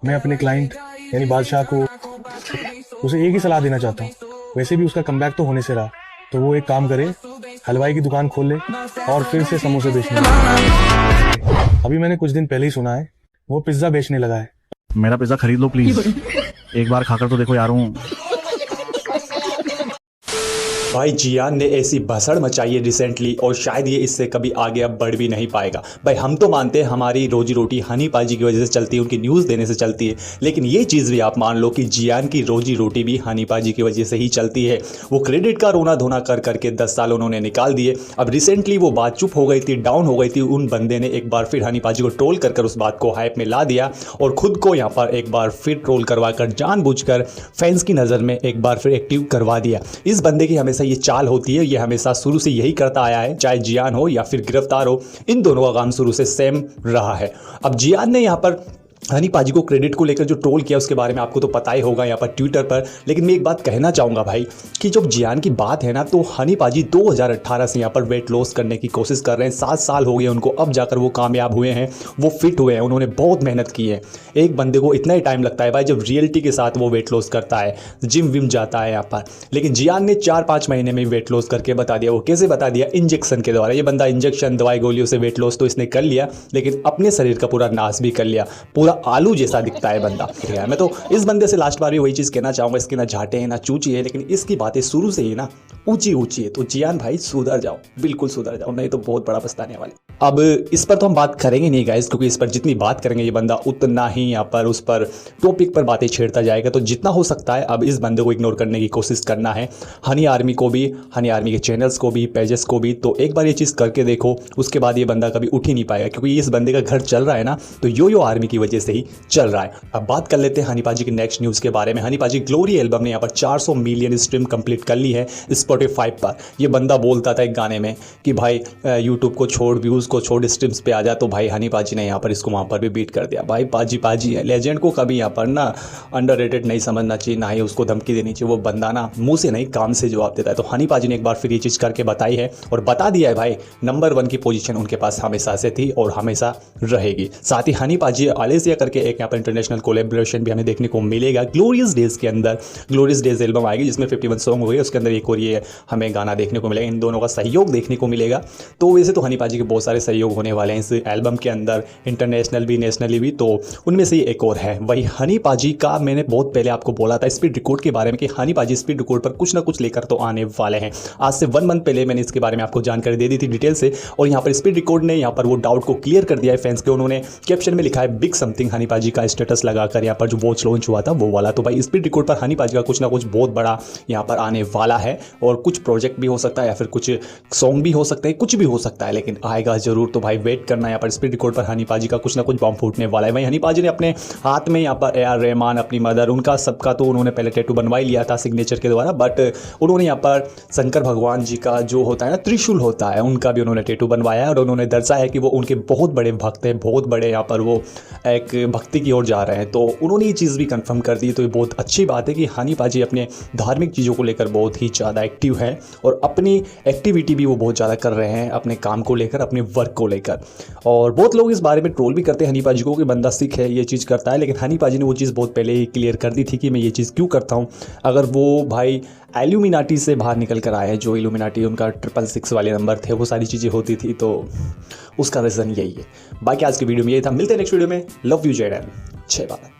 मैं अपने क्लाइंट यानी बादशाह को उसे एक ही सलाह देना चाहता हूँ। वैसे भी उसका कमबैक तो होने से रहा, तो वो एक काम करे, हलवाई की दुकान खोल ले और फिर से समोसे बेचने लगे। अभी मैंने कुछ दिन पहले ही सुना है वो पिज्जा बेचने लगा है। मेरा पिज्जा खरीद लो प्लीज, एक बार खाकर तो देखो यारों। भाई जियान ने ऐसी भसड़ मचाई है रिसेंटली, और शायद ये इससे कभी आगे अब बढ़ भी नहीं पाएगा। भाई हम तो मानते हैं हमारी रोजी रोटी हनी पाजी की वजह से चलती है, उनकी न्यूज़ देने से चलती है, लेकिन ये चीज़ भी आप मान लो कि जियान की रोजी रोटी भी हनी पाजी की वजह से ही चलती है। वो क्रेडिट का रोना धोना कर करके 10 साल उन्होंने निकाल दिए। अब रिसेंटली वो बात चुप हो गई थी, डाउन हो गई थी, उन बंदे ने एक बार फिर हनी पाजी को ट्रोल कर कर उस बात को हाइप में ला दिया और खुद को यहाँ पर एक बार फिर ट्रोल करवा कर जानबूझकर फैंस की नज़र में एक बार फिर एक्टिव करवा दिया। इस बंदे की हमेशा ये चाल होती है, ये हमेशा शुरू से यही करता आया है, चाहे जियान हो या फिर गिरफ्तार हो, इन दोनों का काम शुरू से सेम रहा है। अब जियान ने यहाँ पर हनी पाजी को क्रेडिट को लेकर जो ट्रोल किया उसके बारे में आपको तो पता ही होगा यहाँ पर ट्विटर पर, लेकिन मैं एक बात कहना चाहूँगा भाई कि जब जियान की बात है ना, तो हनी पाजी 2018 से यहाँ पर वेट लॉस करने की कोशिश कर रहे हैं। 7 साल हो गए उनको, अब जाकर वो कामयाब हुए हैं, वो फिट हुए हैं, उन्होंने बहुत मेहनत की है। एक बंदे को इतना ही टाइम लगता है भाई जब रियलिटी के साथ वो वेट लॉस करता है, जिम विम जाता है यहाँ पर, लेकिन जियान ने 4-5 महीने में वेट लॉस करके बता दिया। वो कैसे बता दिया? इंजेक्शन के द्वारा। ये बंदा इंजेक्शन दवाई गोलियों से वेट लॉस तो इसने कर लिया, लेकिन अपने शरीर का पूरा नाश भी कर लिया, पूरा आलू जैसा दिखता है बंदा। ठीक है, मैं तो इस बंदे से लास्ट बार भी वही चीज़ कहना चाहूँगा, इसकी ना झाटे हैं ना चूची है, लेकिन इसकी बातें शुरू से ही ना ऊंची ऊंची है। तो जियान भाई सुधर जाओ, बिल्कुल सुधर जाओ, नहीं तो बहुत बड़ा पछताने वाले। अब इस पर तो हम बात करेंगे नहीं गाइस, क्योंकि इस पर जितनी बात करेंगे ये बंदा उतना ही यहाँ पर उस पर टॉपिक पर बातें छेड़ता जाएगा। तो जितना हो सकता है अब इस बंदे को इग्नोर करने की कोशिश करना है, हनी आर्मी को भी, हनी आर्मी के चैनल्स को भी, पेजेस को भी। तो एक बार ये चीज़ करके देखो, उसके बाद ये बंदा कभी उठ ही नहीं पाएगा, क्योंकि इस बंदे का घर चल रहा है ना, तो यो आर्मी की वजह से ही चल रहा है। अब बात कर लेते हैं हनी पाजी की नेक्स्ट न्यूज़ के बारे में। हनी पाजी ग्लोरी एल्बम ने यहाँ पर 400 मिलियन स्ट्रीम कंप्लीट कर ली है स्पॉटिफाई पर। ये बंदा बोलता था एक गाने में कि भाई यूट्यूब को छोड़, व्यूज़ को छोड़, स्ट्रीम्स पे आ जा, तो भाई हनी पाजी ने यहाँ पर इसको वहाँ पर भी बीट कर दिया। भाई पाजी पाजी है, लेजेंड को कभी यहाँ पर ना अंडररेटेड नहीं समझना चाहिए, ना ही उसको धमकी देनी चाहिए। वो बंदा ना मुँह से नहीं काम से जवाब देता है। तो हनी पाजी ने एक बार फिर ये चीज़ करके बताई है और बता दिया है भाई नंबर 1 की पोजीशन उनके पास हमेशा से थी और हमेशा रहेगी। साथ ही हनी पाजी आलेसिया करके एक यहाँ पर इंटरनेशनल कोलैबोरेशन भी हमें देखने को मिलेगा ग्लोरियस डेज के अंदर। ग्लोरियस डेज एल्बम आएगी जिसमें 51 सॉन्ग हुए, उसके अंदर एक और ये हमें गाना देखने को मिलेगा। इन दोनों का सहयोग देखने को मिलेगा। तो वैसे तो हनी पाजी के बहुत सारे सहयोग होने वाले हैं इस एल्बम के अंदर, इंटरनेशनल भी, नेशनली भी, तो उनमें से एक और है। वही हनी पाजी का मैंने बहुत पहले आपको बोला था स्पीड रिकॉर्ड के बारे में कि हनी पाजी स्पीड रिकॉर्ड पर कुछ ना कुछ लेकर तो आने वाले हैं। आज से 1 मंथ पहले मैंने इसके बारे में आपको जानकारी दे दी थी डिटेल से, और यहाँ पर स्पीड रिकॉर्ड ने यहाँ पर वो डाउट को क्लियर कर दिया है फैंस के। उन्होंने कैप्शन में लिखा है बिग समथिंग, हनी पाजी का स्टेटस लगाकर यहाँ पर जो वॉच लॉन्च हुआ था वो वाला। तो भाई स्पीड रिकॉर्ड पर हनी पाजी का कुछ ना कुछ बहुत बड़ा यहाँ पर आने वाला है, और कुछ प्रोजेक्ट भी हो सकता है या फिर कुछ सॉन्ग भी हो सकते हैं, कुछ भी हो सकता है, लेकिन आएगा जरूर। तो भाई वेट करना, यहाँ पर स्पीड रिकॉर्ड पर हनी पाजी का कुछ ना कुछ बम फूटने वाला है। वहीं हनी पाजी ने अपने हाथ में यहाँ पर AR रहमान, अपनी मदर, उनका सबका तो उन्होंने पहले टैटू बनवा ही लिया था सिग्नेचर के द्वारा, बट उन्होंने यहाँ पर शंकर भगवान जी का जो होता है ना त्रिशूल होता है, उनका भी उन्होंने टैटू बनवाया है, और उन्होंने दर्शाया है कि वो उनके बहुत बड़े भक्त हैं, बहुत बड़े यहाँ पर वो एक भक्ति की ओर जा रहे हैं। तो उन्होंने ये चीज़ भी कंफर्म कर दी। तो ये बहुत अच्छी बात है कि हनी पाजी अपने धार्मिक चीज़ों को लेकर बहुत ही ज़्यादा एक्टिव है, और अपनी एक्टिविटी भी वो बहुत ज़्यादा कर रहे हैं अपने काम को लेकर, अपने वर्क को लेकर। और बहुत लोग इस बारे में ट्रोल भी करते हैं हनी पाजी को कि बंदा सिख है, ये चीज़ करता है, लेकिन हनी पाजी ने वो चीज़ बहुत पहले ही क्लियर कर दी थी कि मैं ये चीज़ क्यों करता हूँ। अगर वो भाई एल्यूमिनाटी से बाहर निकल कर आए हैं, जो इल्यूमिनाटी उनका 666 वाले नंबर थे, वो सारी चीज़ें होती थी, तो उसका रीज़न यही है। बाकी आज की वीडियो में यही था, मिलते हैं नेक्स्ट वीडियो में। लव यू, जय हिंद, जय भारत।